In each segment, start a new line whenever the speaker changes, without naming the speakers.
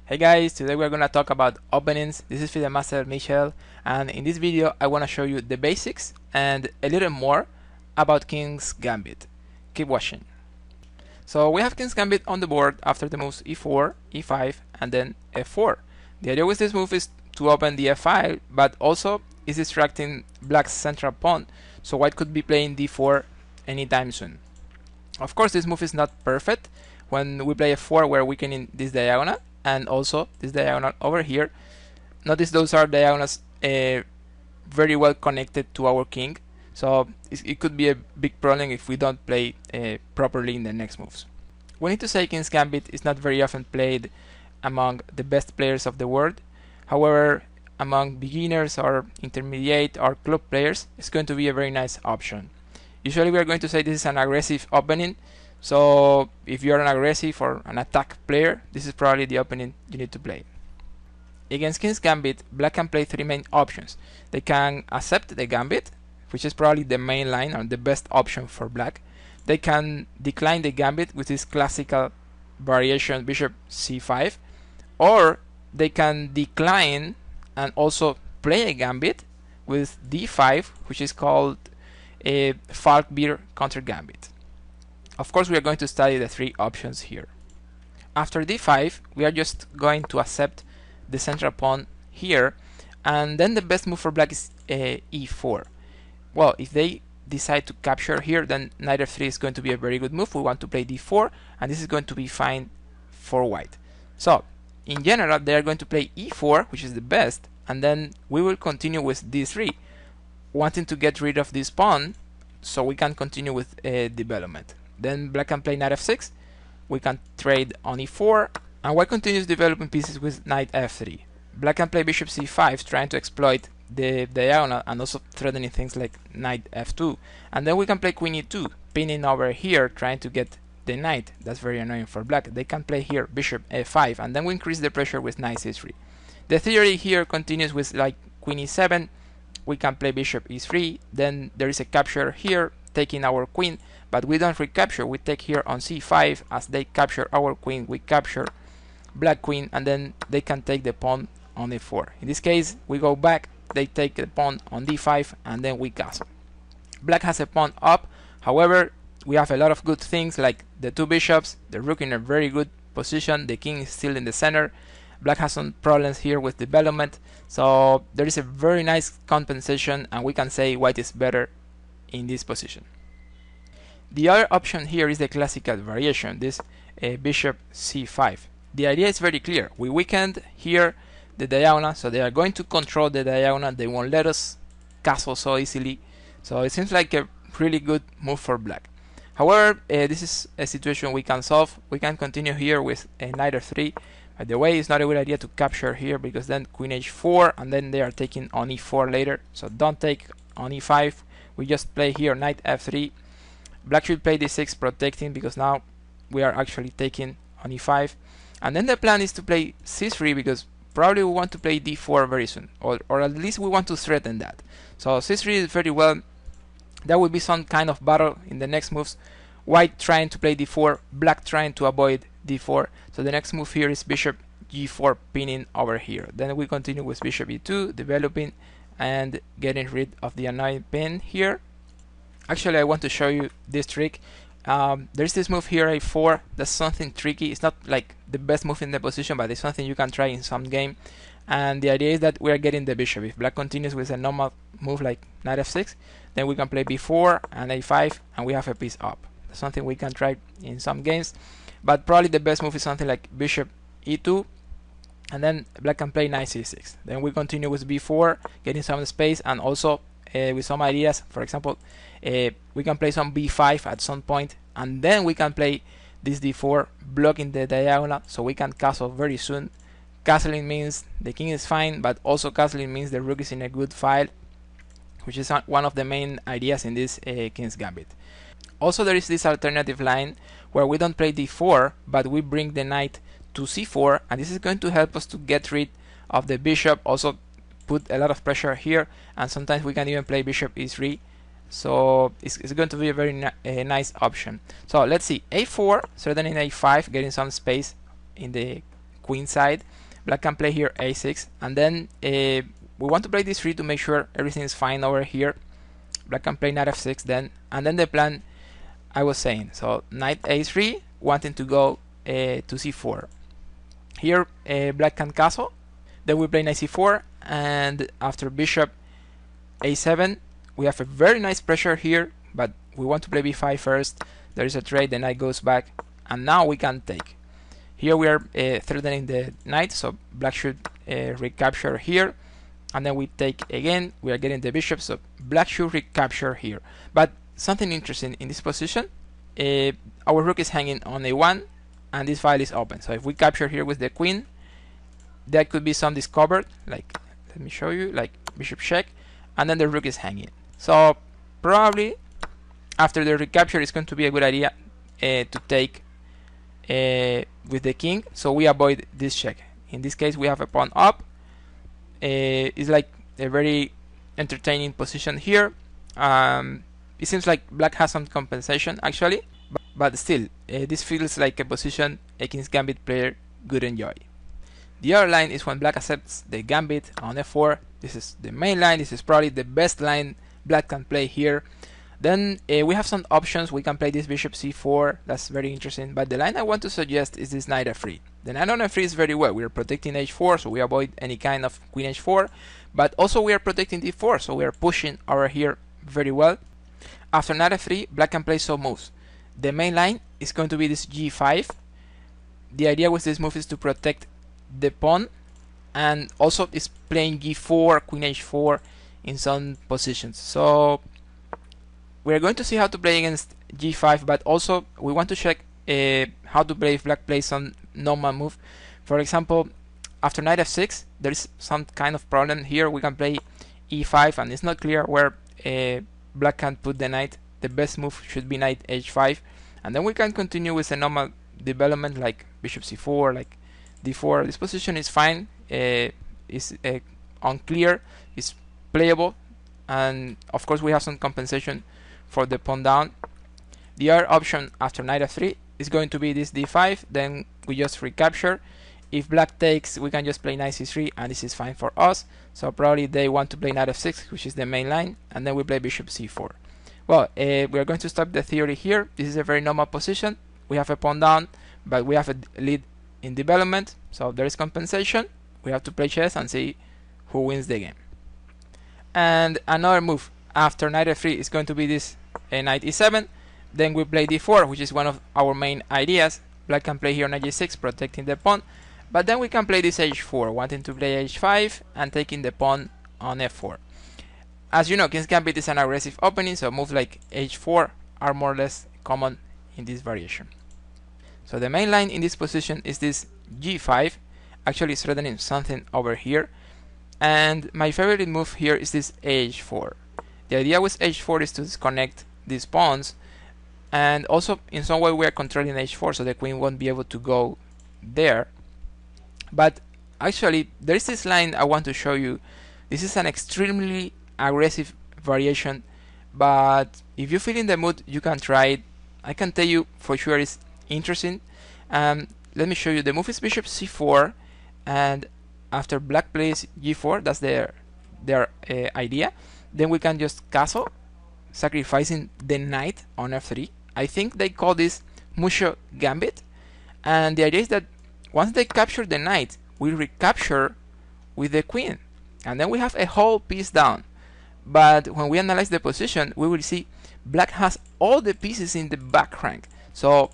Hey guys, today we're gonna talk about openings. This is the Master Michel, and in this video I wanna show you the basics and a little more about King's Gambit. Keep watching. So we have King's Gambit on the board after the moves e4, e5, and then f4. The idea with this move is to open the f5, but also is distracting Black's central pawn, so White could be playing d4 anytime soon. Of course, this move is not perfect. When we play f4, we're weakening this diagonal, and also this diagonal over here. Notice those are diagonals very well connected to our king, so it could be a big problem if we don't play properly in the next moves. We need to say King's Gambit is not very often played among the best players of the world. However, among beginners or intermediate or club players, it's going to be a very nice option. Usually we are going to say this is an aggressive opening, so if you're an aggressive or an attack player, this is probably the opening you need to play. Against King's Gambit, Black can play three main options. They can accept the Gambit, which is probably the main line or the best option for Black. They can decline the Gambit with this classical variation bishop c5, or they can decline and also play a Gambit with d5, which is called a Falkbeer counter Gambit. Of course, we are going to study the three options here. After d5, we are just going to accept the central pawn here, and then the best move for Black is e4. Well, if they decide to capture here, then knight f3 is going to be a very good move. We want to play d4, and this is going to be fine for White. So, in general, they are going to play e4, which is the best, and then we will continue with d3, wanting to get rid of this pawn so we can continue with development. Then Black can play knight f6, we can trade on e4, and White continues developing pieces with knight f3. Black can play bishop c5, trying to exploit the diagonal and also threatening things like knight f2. And then we can play queen e2, pinning over here, trying to get the knight. That's very annoying for Black. They can play here bishop f5, and then we increase the pressure with knight c3. The theory here continues with like queen e7, we can play bishop e3, then there is a capture here, taking our queen, but we don't recapture, we take here on c5. As they capture our queen, we capture Black queen, and then they can take the pawn on e4. In this case, we go back, they take the pawn on d5, and then we castle. Black has a pawn up, however, we have a lot of good things like the two bishops, the rook in a very good position, the king is still in the center. Black has some problems here with development, so there is a very nice compensation, and we can say White is better in this position. The other option here is the classical variation, this bishop c5. The idea is very clear. We weakened here the diagonal, so they are going to control the diagonal. They won't let us castle so easily. So it seems like a really good move for Black. However, this is a situation we can solve. We can continue here with a knight f3. By the way, it's not a good idea to capture here because then queen h4, and then they are taking on e4 later. So don't take on e5. We just play here knight f3. Black should play d6 protecting because now we are actually taking on e5. And then the plan is to play c3 because probably we want to play d4 very soon, or at least we want to threaten that. So c3 is very well. There will be some kind of battle in the next moves. White trying to play d4, Black trying to avoid d4. So the next move here is bishop g4 pinning over here. Then we continue with bishop e2, developing and getting rid of the annoying pin here. Actually, I want to show you this trick. There's this move here, a4. That's something tricky. It's not like the best move in the position, but it's something you can try in some game. And the idea is that we are getting the bishop. If Black continues with a normal move like knight f6, then we can play b4 and a5, and we have a piece up. That's something we can try in some games. But probably the best move is something like bishop e2, and then Black can play knight c6. Then we continue with b4, getting some space, and also with some ideas. For example, we can play some b5 at some point, and then we can play this d4, blocking the diagonal, so we can castle very soon. Castling means the king is fine, but also castling means the rook is in a good file, which is one of the main ideas in this King's Gambit. Also, there is this alternative line where we don't play d4, but we bring the knight to c4, and this is going to help us to get rid of the bishop, also put a lot of pressure here, and sometimes we can even play bishop e3. So it's going to be a very nice option. So let's see, a4, threatening a5, getting some space in the queen side. Black can play here a6, and then we want to play this 3 to make sure everything is fine over here. Black can play knight f6 then, and then the plan I was saying, so knight a3, wanting to go to c4. Here black can castle, then we play knight c4, and after bishop a7, we have a very nice pressure here, but we want to play b5 first. There is a trade, the knight goes back, and now we can take. Here we are threatening the knight, so black should recapture here, and then we take again. We are getting the bishop, so black should recapture here. But something interesting in this position, our rook is hanging on a1, and this file is open. So if we capture here with the queen, there could be some discovered, like, let me show you, like bishop check, and then the rook is hanging. So probably after the recapture, it's going to be a good idea to take with the king, so we avoid this check. In this case, we have a pawn up. It's like a very entertaining position here. It seems like black has some compensation actually, but still, this feels like a position a King's Gambit player could enjoy. The other line is when black accepts the gambit on f4. This is the main line. This is probably the best line black can play here. Then we have some options. We can play this bishop c4. That's very interesting. But the line I want to suggest is this knight f3. The knight on f3 is very well. We are protecting h4, so we avoid any kind of queen h4. But also we are protecting d4, so we are pushing over here very well. After knight f3, black can play some moves. The main line is going to be this g5. The idea with this move is to protect the pawn, and also is playing g4, queen h4 in some positions. So we're going to see how to play against g5, but also we want to check how to play if black plays some normal move. For example, after knight f6, there is some kind of problem here. We can play e5, and it's not clear where black can put the knight. The best move should be knight h5, and then we can continue with a normal development like bishop c4, like d4. This position is fine, it's unclear, it's playable, and of course we have some compensation for the pawn down. The other option after knight f3 is going to be this d5, then we just recapture. If black takes, we can just play knight c3, and this is fine for us. So probably they want to play knight f6, which is the main line, and then we play bishop c4. Well, we are going to stop the theory here. This is a very normal position. We have a pawn down, but we have a lead in development, so there is compensation. We have to play chess and see who wins the game. And another move after knight f3 is going to be this knight e7. Then we play d4, which is one of our main ideas. Black can play here knight g6, protecting the pawn, but then we can play this h4, wanting to play h5 and taking the pawn on f4. As you know, King's Gambit is an aggressive opening, so moves like h4 are more or less common in this variation. So the main line in this position is this g5, actually threatening something over here. And my favorite move here is this h4. The idea with h4 is to disconnect these pawns, and also in some way we are controlling h4, so the queen won't be able to go there. But actually there is this line I want to show you. This is an extremely aggressive variation, but if you feel in the mood, you can try it. I can tell you for sure it's interesting. Let me show you. The move is bishop c4, and after black plays g4, that's their idea. Then we can just castle, sacrificing the knight on f3. I think they call this Musho Gambit, and the idea is that once they capture the knight, we recapture with the queen, and then we have a whole piece down. But when we analyze the position, we will see black has all the pieces in the back rank. So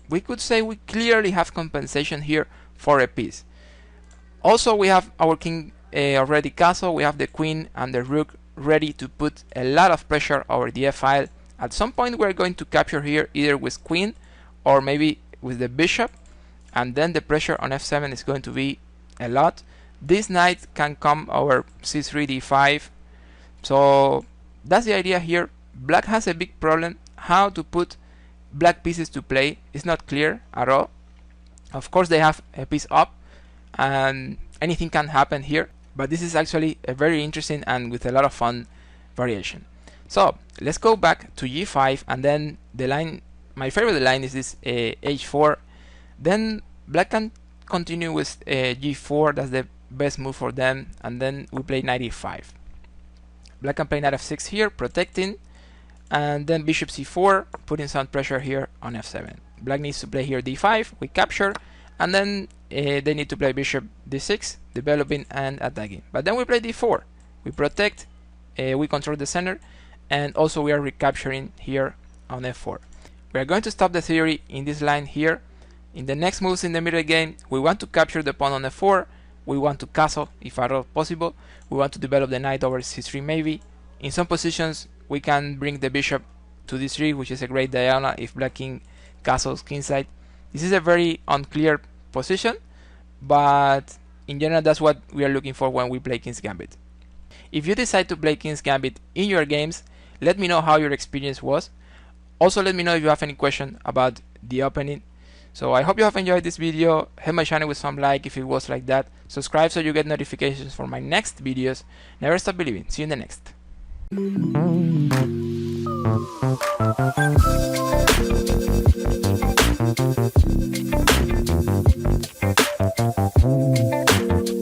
we could say we clearly have compensation here for a piece. Also, we have our king already castle. We have the queen and the rook ready to put a lot of pressure over the f-file. At some point, we're going to capture here either with queen or maybe with the bishop, and then the pressure on f7 is going to be a lot. This knight can come over c3, d5. So that's the idea here. Black has a big problem. How to put black pieces to play is not clear at all. Of course, they have a piece up, and anything can happen here. But this is actually a very interesting and with a lot of fun variation. So let's go back to g5, and then the line, my favorite line is this h4. Then black can continue with g4. That's the best move for them, and then we play knight e5. Black can play knight f6 here, protecting, and then bishop c4, putting some pressure here on f7. Black needs to play here d5, we capture, and then they need to play bishop d6, developing and attacking. But then we play d4, we protect, we control the center, and also we are recapturing here on f4. We are going to stop the theory in this line here. In the next moves in the middle game, we want to capture the pawn on f4, we want to castle if at all possible, we want to develop the knight over c3 maybe. In some positions we can bring the bishop to d3, which is a great diagonal if black king castles kingside. This is a very unclear position, but in general that's what we are looking for when we play King's Gambit. If you decide to play King's Gambit in your games, let me know how your experience was. Also let me know if you have any question about the opening. So I hope you have enjoyed this video. Help my channel with some like if it was like that. Subscribe so you get notifications for my next videos. Never stop believing. See you in the next.